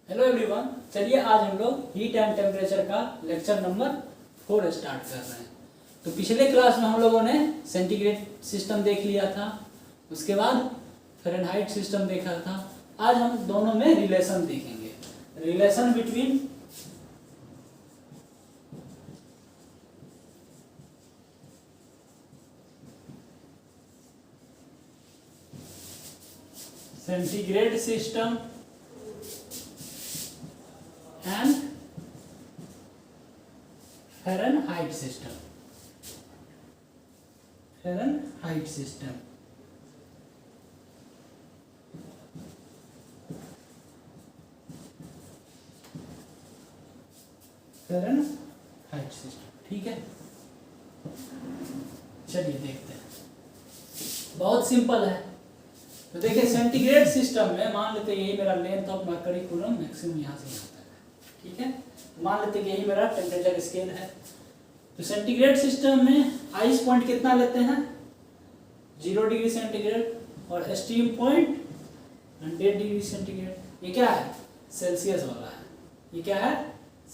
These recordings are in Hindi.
हेलो एवरीवन, चलिए आज हम लोग हीट एंड टेम्परेचर का लेक्चर नंबर 4 स्टार्ट कर रहे हैं। तो पिछले क्लास में हम लोगों ने सेंटीग्रेड सिस्टम देख लिया था, उसके बाद फ़ारेनहाइट सिस्टम देखा था। आज हम दोनों में रिलेशन देखेंगे, relation between centigrade system and Fahrenheit system. Fahrenheit system. Fahrenheit system, ठीक है। चलिए देखते हैं, बहुत सिंपल है। तो देखिए सेंटीग्रेड सिस्टम में मान लेते हैं यही मेरा length of mercury coulomb maximum यहाँ से यहाँ तक है, ठीक है। मान लेते हैं कि यही मेरा टेम्परेचर स्केल है। तो सेंटीग्रेड सिस्टम में आइस पॉइंट कितना लेते हैं 0 डिग्री सेंटीग्रेड और स्टीम पॉइंट 100 डिग्री सेंटीग्रेड। ये क्या है सेल्सियस वाला है, ये क्या है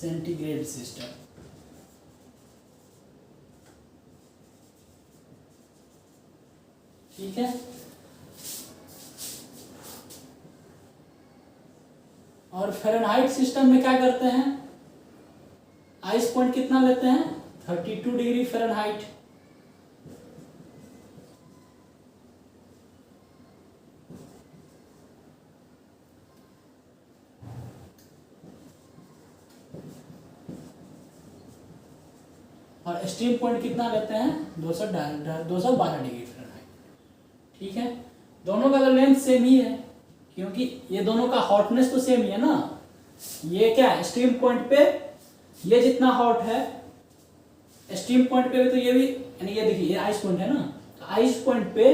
सेंटीग्रेड सिस्टम। ठीक है। और फ़ारेनहाइट सिस्टम में क्या करते हैं, आइस पॉइंट कितना लेते हैं 32 डिग्री फ़ारेनहाइट। और स्टीम पॉइंट कितना लेते हैं 212 डिग्री फ़ारेनहाइट। ठीक है, दोनों का लेंथ सेम ही है क्योंकि ये दोनों का हॉटनेस तो सेम ही है ना। ये क्या है स्टीम पॉइंट पे ये जितना हॉट है स्टीम पॉइंट पे भी, तो ये भी यानी ये देखिए ये आइस पॉइंट है ना। तो आइस पॉइंट पे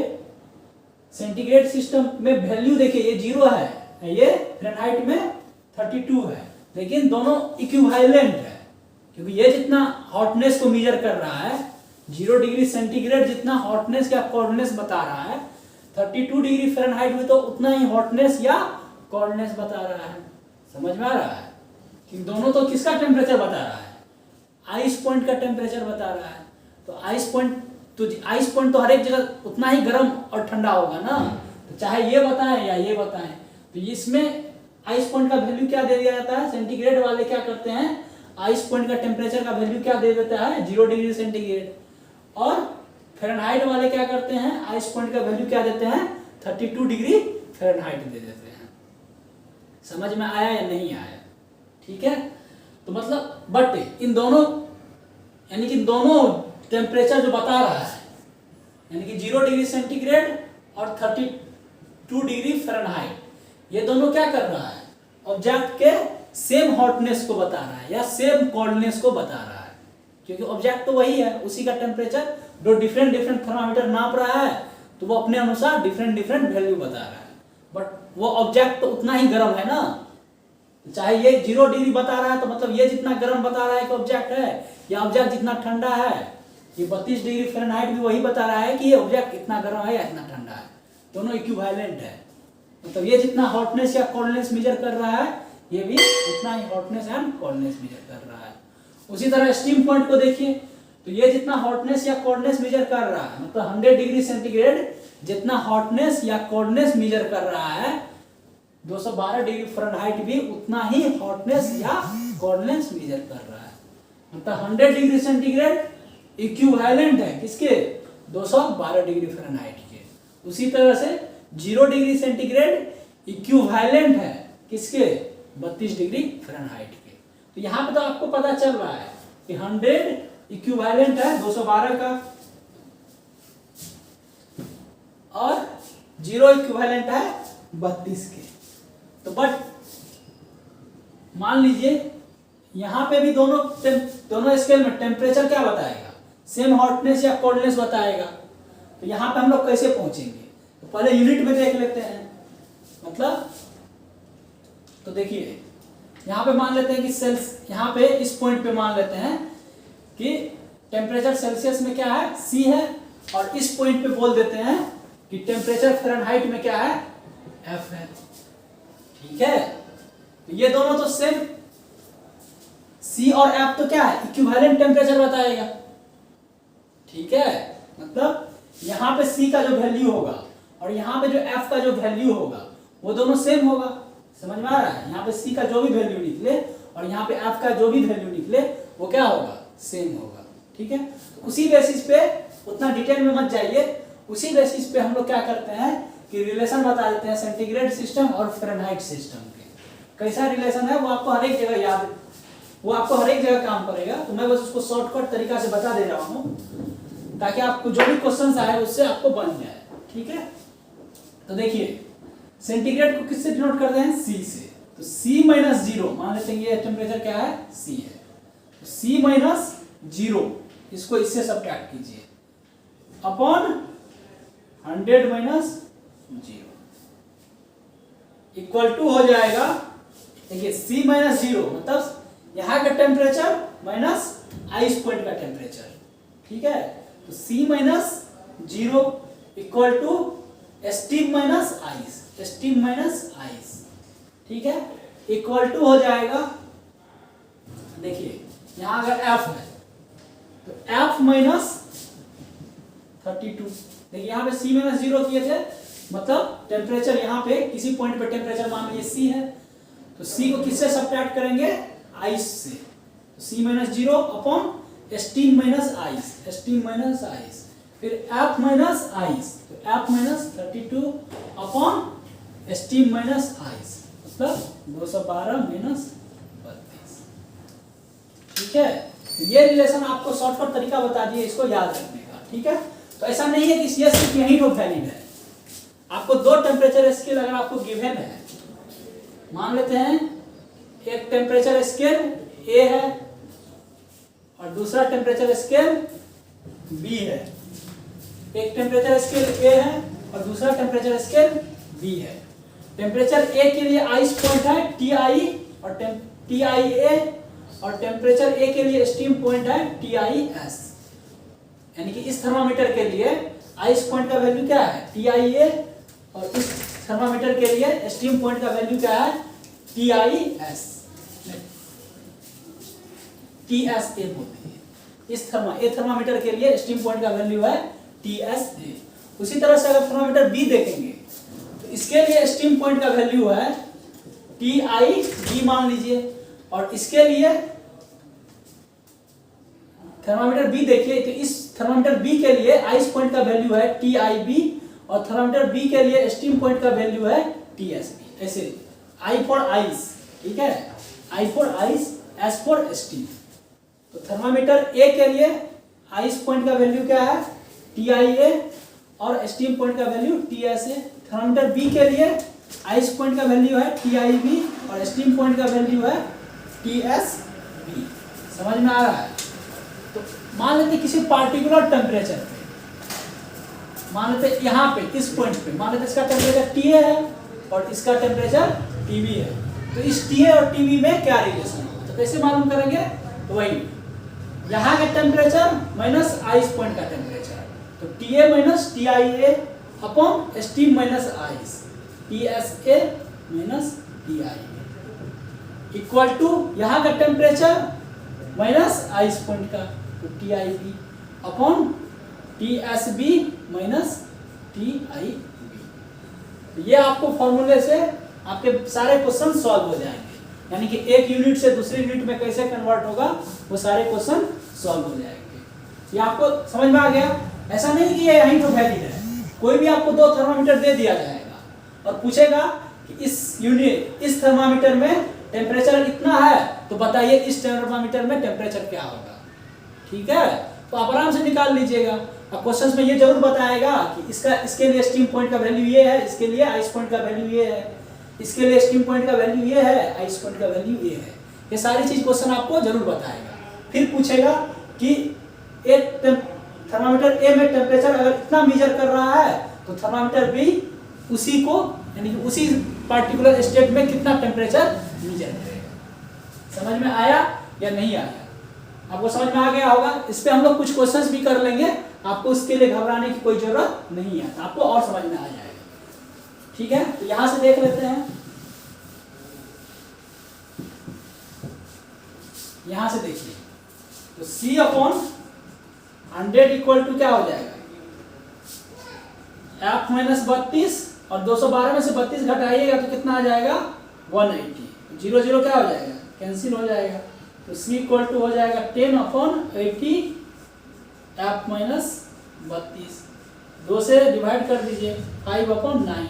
सेंटीग्रेड सिस्टम में वैल्यू देखिए ये 0 है, ये फ़ारेनहाइट में 32 है, लेकिन दोनों इक्विवेलेंट है क्योंकि ये जितना हॉटनेस को मेजर कर रहा है 0 डिग्री सेंटीग्रेड जितना हॉटनेस या कोल्डनेस बता रहा है 32 डिग्री फ़ारेनहाइट में तो उतना ही हॉटनेस या कोल्डनेस बता रहा है। समझ में आ रहा है कि दोनों तो किसका टेम्परेचर बता रहा है, आइस पॉइंट का टेम्परेचर बता रहा है। तो आइस पॉइंट तो हर एक जगह उतना ही गर्म और ठंडा होगा ना। तो चाहे ये बताएं या ये बताएं, तो इसमें आइस पॉइंट का वैल्यू क्या दे दिया जाता है, सेंटीग्रेड वाले क्या करते हैं आइस पॉइंट का टेम्परेचर का वैल्यू क्या दे देता है 0 डिग्री सेंटीग्रेड, और फ़ारेनहाइट वाले क्या करते हैं आइस पॉइंट का वैल्यू क्या देते हैं 32 डिग्री फ़ारेनहाइट दे देते हैं। समझ में आया या नहीं आया? ठीक है। तो मतलब बट इन दोनों यानी कि दोनों टेम्परेचर जो बता रहा है यानी कि 0 डिग्री सेंटीग्रेड और 32 डिग्री फ़ारेनहाइट, ये दोनों क्या कर रहा है ऑब्जेक्ट के सेम हॉटनेस को बता रहा है या सेम कोल्डनेस को बता रहा है, क्योंकि ऑब्जेक्ट तो वही है, उसी का टेम्परेचर जो डिफरेंट थर्मामीटर नाप रहा है तो वो अपने अनुसार डिफरेंट वैल्यू बता रहा है, बट वो ऑब्जेक्ट तो उतना ही गर्म है ना। चाहे ये 0 डिग्री बता रहा है तो मतलब ये जितना गर्म बता रहा है कि ऑब्जेक्ट है, या ऑब्जेक्ट जितना ठंडा है ये 32 डिग्री फ़ारेनहाइट भी वही बता रहा है कि ये ऑब्जेक्ट इतना गर्म है या इतना ठंडा है, दोनों इक्विवेलेंट है। मतलब ये जितना हॉटनेस या कोल्डनेस मेजर कर रहा है ये भी उतना ही हॉटनेस एंड कोल्डनेस मेजर कर रहा है। उसी तरह स्टीम पॉइंट को देखिए, तो ये जितना हॉटनेस या कोल्डनेस मेजर कर रहा है मतलब 100 डिग्री सेंटीग्रेड जितना हॉटनेस या कोल्डनेस मेजर कर रहा है 212 डिग्री फ़ारेनहाइट भी उतना ही हॉटनेस या कोल्डनेस मेजर कर रहा है। मतलब 100 डिग्री सेंटीग्रेड इक्विवेलेंट है किसके 212 डिग्री फ़ारेनहाइट के। उसी तरह से 0 डिग्री सेंटीग्रेड इक्विवेलेंट है किसके 32 डिग्री फ़ारेनहाइट के। तो यहाँ पे तो आपको पता चल रहा है कि 100 इक्विवेलेंट है 212 का और 0 इक्विवेलेंट है 32 के। तो बट मान लीजिए यहां पे भी दोनों स्केल में टेम्परेचर क्या बताएगा सेम हॉटनेस या कोल्डनेस बताएगा। तो यहां पे हम लोग कैसे पहुंचेंगे, तो पहले यूनिट में देख लेते हैं। मतलब तो देखिए यहां पे मान लेते हैं कि यहां पे इस पॉइंट पे मान लेते हैं कि टेम्परेचर सेल्सियस में क्या है C है, और इस पॉइंट पे बोल देते हैं कि टेम्परेचर फ़ारेनहाइट में क्या है F है। ठीक है, तो ये दोनों तो सेम, C और F तो क्या है, इक्विवेलेंट टेम्परेचर बताएगा। ठीक है, मतलब यहाँ पे C का जो वैल्यू होगा और यहाँ पे जो F का जो वैल्यू होगा वो दोनों सेम होगा। समझ में आ रहा है? यहाँ पे C का जो भी वैल्यू निकले और यहाँ पे F का जो भी वैल्यू निकले वो क्या होगा, सेम होगा। ठीक है, तो उसी बेसिस पे, उतना डिटेल में मत जाइए, उसी बेसिस पे हम लोग क्या करते हैं कि रिलेशन बता देते हैं सेंटीग्रेड सिस्टम और फ़ारेनहाइट सिस्टम के। कैसा रिलेशन है वो आपको हर एक जगह याद, वो आपको हर एक जगह काम करेगा। तो मैं बस उसको शॉर्टकट तरीका से बता दे रहा हूँ ताकि आपको जो भी क्वेश्चन आए उससे आपको बन जाए। ठीक है, तो देखिए सेंटीग्रेड को किससे डिनोट करते हैं, C से। तो C माइनस 0, मान लेते हैं ये टेम्परेचर क्या है, C है, तो C माइनस 0 इसको इससे सब्ट्रैक्ट कीजिए अपॉन 100 माइनस 0 इक्वल टू हो जाएगा, देखिए C माइनस 0 मतलब यहाँ का टेम्परेचर माइनस आइस पॉइंट का टेम्परेचर। ठीक है, तो C minus 0 equal to steam minus ice, steam minus ice. ठीक है, इक्वल टू हो जाएगा, देखिए यहाँ अगर F है तो F माइनस 32। देखिए यहाँ पे C माइनस 0 किए थे, मतलब टेम्परेचर यहाँ पे किसी पॉइंट पे टेम्परेचर मान लीजिए C है, तो C को किससे सब्ट्रैक्ट करेंगे, आइस से। तो C minus 0 upon steam minus ice, steam minus ice, फिर F माइनस आइस, तो F minus 32 upon steam minus ice, मतलब 212 माइनस 32। ठीक है, ये रिलेशन आपको शॉर्टकट तरीका बता दिए इसको याद रखने का। ठीक है, तो ऐसा नहीं है कि ये सिर्फ यही तो वैलिड है, आपको दो टेम्परेचर स्केल अगर आपको गिवन है, मान लेते हैं एक टेम्परेचर स्केल A है और दूसरा टेम्परेचर स्केल B है, एक टेम्परेचर स्केल A है और दूसरा टेम्परेचर स्केल B है। टेम्परेचर A के लिए आइस पॉइंट है TI और TIA, और टेम्परेचर A के लिए स्टीम पॉइंट है TIS। यानी कि इस थर्मामीटर के लिए आइस पॉइंट का वैल्यू क्या है, TIA, और इस थर्मामीटर के लिए स्टीम पॉइंट का वैल्यू क्या है, TIS, TSA बोलते हैं। इस थर्मामीटर के लिए स्टीम पॉइंट का वैल्यू है TSA। उसी तरह से अगर थर्मामीटर B देखेंगे तो इसके लिए स्टीम पॉइंट का वैल्यू है TIB मान लीजिए, और इसके लिए थर्मामीटर B देखिए तो इस थर्मामीटर B के लिए आइस पॉइंट का वैल्यू है TIB और थर्मामीटर B के लिए स्टीम पॉइंट का वैल्यू है TSB। ऐसे I फॉर आइस, ठीक है, I for ice, S for steam. तो थर्मामीटर A के लिए आइस पॉइंट का वैल्यू क्या है, TIA, और स्टीम पॉइंट का वैल्यू TSA। थर्मामीटर B के लिए आइस पॉइंट का वैल्यू है TIB और स्टीम पॉइंट का वैल्यू है TSB। समझ में आ रहा है? तो मान लेते किसी पार्टिकुलर टेम्परेचर पे, मान लेते यहाँ पे इस पॉइंट पे, मान लेते इसका टेम्परेचर TA है और इसका टेम्परेचर TB है, तो इस TA और TB में क्या रिलेशन है, तो कैसे मालूम करेंगे, तो वही यहाँ का टेम्परेचर माइनस आइस पॉइंट का टेम्परेचर, तो TA minus TIA upon steam minus ice, TSA minus TIA equal to यहाँ का टेम्परेचर माइनस आइस पॉइंट का, तो TIB upon TSB minus TIB। तो ये आपको फॉर्मूले से आपके सारे क्वेश्चन सॉल्व हो जाएंगे, यानी कि एक यूनिट से दूसरी यूनिट में कैसे कन्वर्ट होगा वो सारे क्वेश्चन सॉल्व हो जाएंगे। ये आपको समझ में आ गया? ऐसा नहीं कि ये यहीं तो वैलिड है, कोई भी आपको दो थर्मामीटर दे दिया जाएगा और पूछेगा कि इस थर्मामीटर में टेम्परेचर इतना है, तो बताइए इस थर्मामीटर में टेम्परेचर क्या होगा। ठीक है, तो आप आराम से निकाल लीजिएगा। अब क्वेश्चन में ये जरूर बताएगा कि इसके लिए स्टीम पॉइंट का वैल्यू ये है, इसके लिए आइस पॉइंट का वैल्यू ये है, इसके लिए स्टीम पॉइंट का वैल्यू ये है, आइस पॉइंट का वैल्यू ये है। ये सारी चीज क्वेश्चन आपको जरूर बताएगा। फिर पूछेगा कि एक थर्मामीटर A में टेम्परेचर अगर इतना मेजर कर रहा है तो थर्मामीटर B उसी को, यानी कि उसी पार्टिकुलर स्टेट में कितना टेम्परेचर मेजर करेगा। समझ में आया या नहीं आया? आपको समझ में आ गया होगा। इस पे हम लोग कुछ क्वेश्चंस भी कर लेंगे, आपको उसके लिए घबराने की कोई जरूरत नहीं है, आपको और समझ में आ जाएगा। ठीक है, तो यहां से देख लेते हैं। यहां से देखिए, तो C अपॉन 100 इक्वल टू क्या हो जाएगा, F माइनस 32, और 212 में से 32 घटाइएगा तो कितना आ जाएगा 180, 0 0 क्या हो जाएगा, कैंसिल हो जाएगा। तो C इक्वल टू हो जाएगा 10 अपॉन 80 F माइनस 32, 2 से डिवाइड कर दीजिए 5 अपॉन 9,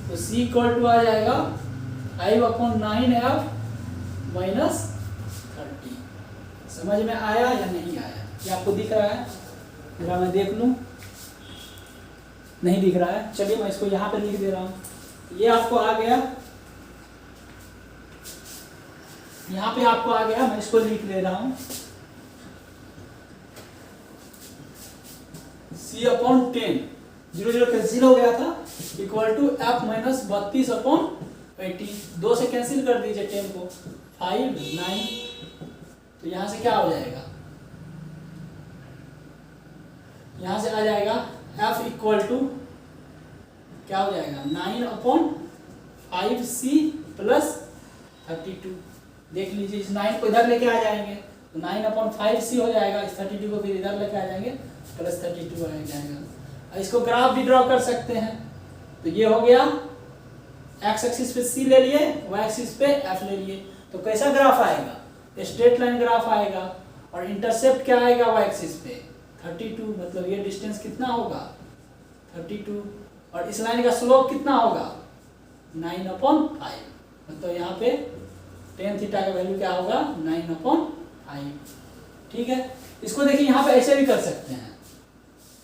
तो C इक्वल टू आ जाएगा 5 अपॉन 9 F माइनस 30। समझ में आया या नहीं आया, क्या आपको दिख रहा है, जरा मैं देख लूं, नहीं दिख रहा है, चलिए मैं इसको यहाँ पे लिख दे रहा हूँ। ये आपको आ गया, यहाँ पे आपको आ गया, मैं इसको लिख दे रहा हूँ, C अपॉन 10, 0 0 कैंसिल हो गया था, equal to F minus 32 upon 80, 2 से कैंसिल कर दीजिए 10 को, 5 9, तो यहाँ से क्या हो जाएगा, यहाँ से आ जाएगा F इक्वल टू क्या हो जाएगा 9 अपॉन 5C प्लस 32, देख लीजिए इस 9 को इधर लेके आ जाएंगे तो 9 अपॉन 5C हो जाएगा, इस 32 को फिर इधर लेके आ जाएंगे प्लस 32 आ जाएगा। इसको ग्राफ भी ड्रॉ कर सकते हैं, तो ये हो गया एक्स एक्सिस पे C ले लिए, वाई एक्सिस पे F ले लिए, तो कैसा ग्राफ आएगा, स्ट्रेट लाइन ग्राफ आएगा, और इंटरसेप्ट क्या आएगा वाई एक्सिस पे 32, मतलब ये डिस्टेंस कितना होगा 32, और इस लाइन का स्लोप कितना होगा 9 अपॉन 5, मतलब यहाँ पे tan थीटा का वैल्यू क्या होगा 9 अपॉन 5। ठीक है, इसको देखिए यहाँ पे ऐसे भी कर सकते हैं,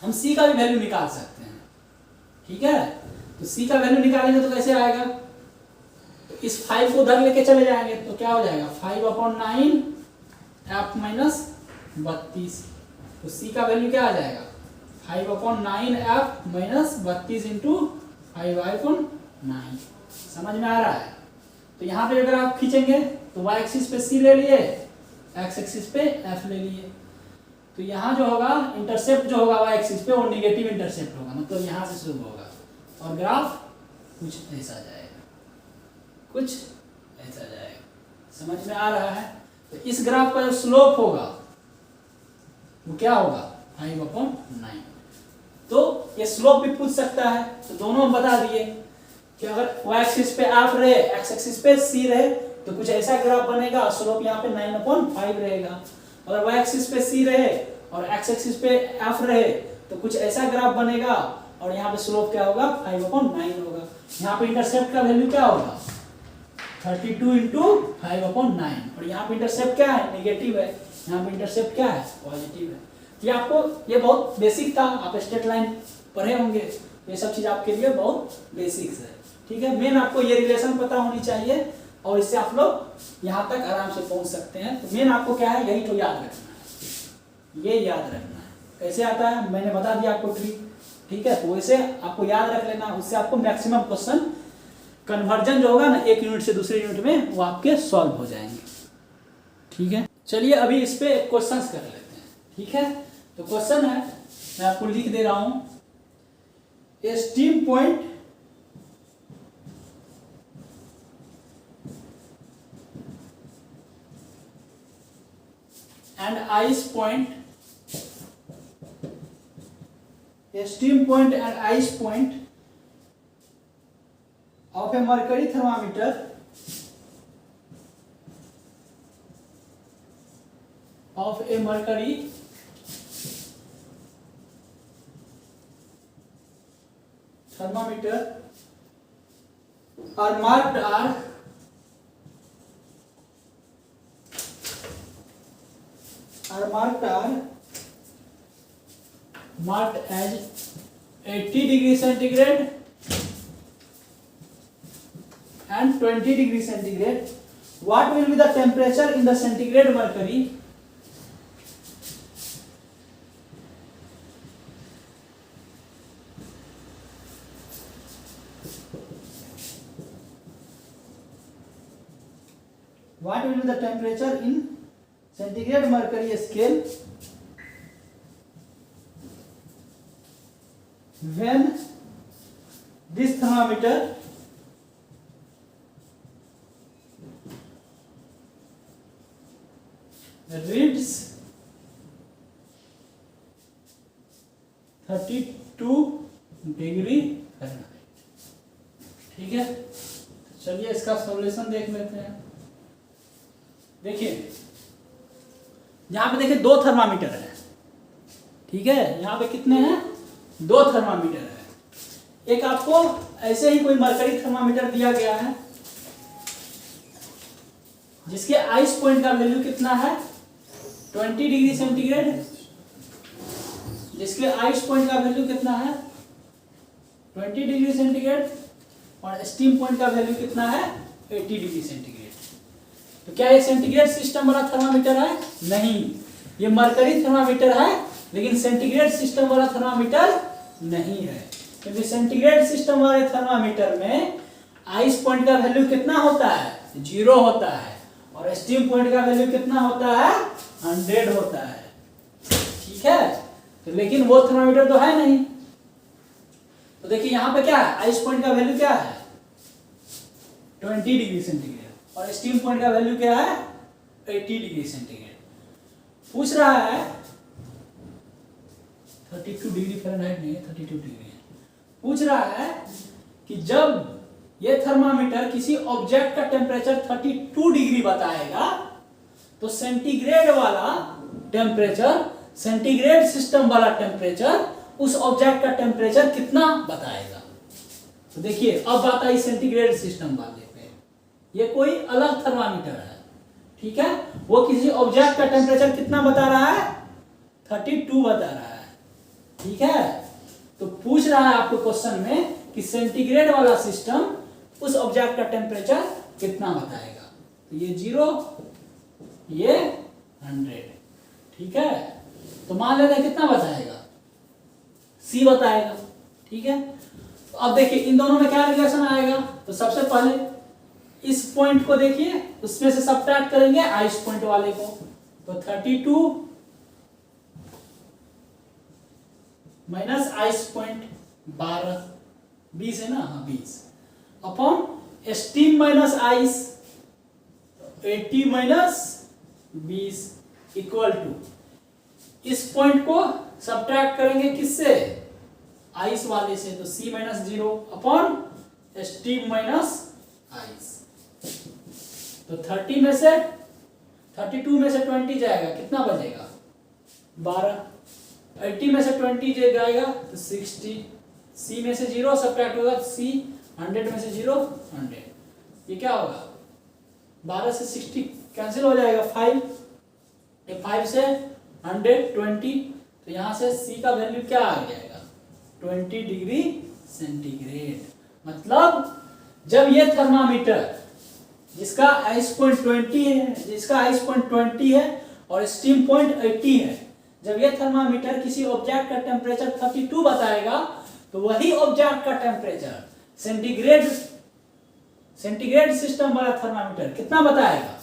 हम C का भी वैल्यू निकाल सकते हैं। ठीक है, तो C का वैल्यू निकालेंगे तो कैसे आएगा, तो इस 5 को उधर लेके चले जाएंगे तो क्या हो जाएगा 5 अपॉन 9 F माइनस 32, तो C का वैल्यू क्या आ जाएगा 5 upon 9 F minus 32 into 5 upon 9। समझ में आ रहा है, तो यहाँ पे अगर आप खींचेंगे तो y एक्सिस पे C ले लिए, x एक्सिस पे F ले लिए, तो यहाँ जो होगा इंटरसेप्ट जो होगा y एक्सिस पे वो नेगेटिव इंटरसेप्ट होगा, मतलब यहाँ से शुरू होगा, और ग्राफ कुछ ऐसा जाएगा, कुछ ऐसा जाएगा। समझ में आ रहा है, तो इस ग्राफ का जो स्लोप होगा वो क्या होगा 5 अपॉन 9, तो ये स्लोप भी पूछ सकता है, तो दोनों हम बता दिए कि अगर y एक्सिस पे F रहे, x एक्सिस पे C रहे तो कुछ ऐसा ग्राफ बनेगा, स्लोप यहाँ पे 9 अपॉन 5 रहेगा, अगर y एक्सिस पे C रहे और x एक्सिस पे F रहे तो कुछ ऐसा ग्राफ बनेगा, और यहाँ पे स्लोप क्या होगा 5 अपॉन 9 होगा। यहाँ पे इंटरसेप्ट का वैल्यू क्या होगा 32 इंटू 5 अपॉन 9, और यहाँ पे इंटरसेप्ट क्या है नेगेटिव है, यहाँ पे इंटरसेप्ट क्या है पॉजिटिव है। ये आपको, ये बहुत बेसिक था, आप स्ट्रेट लाइन पढ़े होंगे, ये सब चीज आपके लिए बहुत बेसिक्स है। ठीक है, मेन आपको ये रिलेशन पता होनी चाहिए, और इससे आप लोग यहाँ तक आराम से पहुंच सकते हैं। तो मेन आपको क्या है, यही तो याद रखना है, ये याद रखना है। कैसे आता है मैंने बता दिया आपको ट्रिक, ठीक है, तो वैसे आपको याद रख लेना, उससे आपको मैक्सिमम क्वेश्चन कन्वर्जन जो होगा ना एक यूनिट से दूसरे यूनिट में वो आपके सॉल्व हो जाएंगे। ठीक है, चलिए अभी इस पे क्वेश्चंस कर लेते हैं। ठीक है, तो क्वेश्चन है, मैं आपको लिख दे रहा हूं, a steam point and ice point, a steam point and ice point of a mercury thermometer are marked as 80 degree centigrade and 20 degree centigrade. What will be the temperature in the centigrade mercury what will be the temperature in centigrade mercury scale when this thermometer reads 32 degree Fahrenheit. ठीक है, चलिए इसका सॉल्यूशन देख लेते हैं। देखिए यहाँ पे देखिए दो थर्मामीटर है। ठीक है, यहाँ पे कितने हैं? दो थर्मामीटर है। एक आपको ऐसे ही कोई मरकरी थर्मामीटर दिया गया है जिसके आइस पॉइंट का वैल्यू कितना है? 20 डिग्री सेंटीग्रेड। जिसके आइस पॉइंट का वैल्यू कितना है? 20 डिग्री सेंटीग्रेड। और स्टीम पॉइंट का वैल्यू कितना है? 80 डिग्री सेंटीग्रेड। तो क्या ये सेंटीग्रेड सिस्टम वाला थर्मामीटर है? नहीं, ये मरकरी थर्मामीटर है, लेकिन सेंटीग्रेड सिस्टम वाला थर्मामीटर नहीं है। क्योंकि सेंटीग्रेड सिस्टम वाले थर्मामीटर में आइस पॉइंट का वैल्यू कितना होता है? 0 होता है। और स्टीम पॉइंट का वैल्यू कितना होता है? 100 होता है। ठीक है, तो लेकिन वो थर्मामीटर तो है नहीं। तो देखिए यहाँ पे क्या है? आइस पॉइंट का वैल्यू क्या है? 20 डिग्री सेंटीग्रेड। और स्टीम पॉइंट का वैल्यू क्या है? 80 डिग्री सेंटीग्रेड। पूछ रहा है 32 डिग्री फ़ारेनहाइट नहीं है, 32 डिग्री है। पूछ रहा है कि जब ये थर्मामीटर किसी ऑब्जेक्ट का टेम्परेचर 32 डिग्री बताएगा तो सेंटीग्रेड वाला टेम्परेचर, सेंटीग्रेड सिस्टम वाला टेम्परेचर उस ऑब्जेक्ट का टेम्परेचर कितना बताएगा। तो देखिए अब बात आई सेंटीग्रेड सिस्टम वाले पे। ये कोई अलग थर्मामीटर है। ठीक है, वो किसी ऑब्जेक्ट का टेम्परेचर कितना बता रहा है? 32 बता रहा है। ठीक है, तो पूछ रहा है आपको क्वेश्चन में कि सेंटीग्रेड वाला सिस्टम उस ऑब्जेक्ट का टेम्परेचर कितना बताएगा। तो ये 0, ये 100। ठीक है, तो मान लेते हैं कितना बताएगा? C बताएगा। ठीक है, तो अब देखिए इन दोनों में क्या रिलेशन आएगा। तो सबसे पहले इस पॉइंट को देखिए, उसमें से सब्ट्रैक्ट करेंगे आइस पॉइंट वाले को। तो 32 माइनस आइस पॉइंट 12, 20 है ना? हाँ 20 upon steam minus ice 80 minus 20 equal to इस पॉइंट को सब्ट्रैक्ट करेंगे किससे? आइस वाले से। तो C minus 0 upon steam minus ice. तो 30 में से 32 में से 20 जाएगा, कितना बचेगा? 12। 80 में से 20 जाएगा तो 60। C में से 0 सब्ट्रैक्ट होगा C। 100 में से 0 100। ये क्या होगा? 12 से 60 कैंसिल हो जाएगा 5। ये 5 से 120। तो यहाँ से C का वैल्यू क्या आ जाएगा? 20 डिग्री सेंटीग्रेड। मतलब जब ये थर्मामीटर जिसका आइस पॉइंट 20 है, जिसका आइस पॉइंट 20 है और स्टीम पॉइंट 80 है, जब ये थर्मामीटर किसी ऑब्जेक्ट का टेम्परेचर 32 बताएगा तो वही ऑब्जेक्ट का टेम्परेचर सेंटीग्रेड सिस्टम वाला थर्मामीटर कितना बताएगा?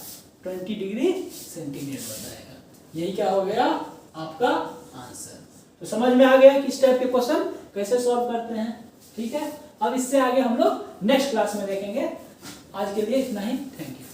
20 डिग्री सेंटीग्रेड बताएगा। यही क्या हो गया आपका आंसर। तो समझ में आ गया कि इस टाइप के क्वेश्चन कैसे सॉल्व करते हैं। ठीक है, अब इससे आगे हम लोग नेक्स्ट क्लास में देखेंगे। आज के लिए इतना ही। Thank you.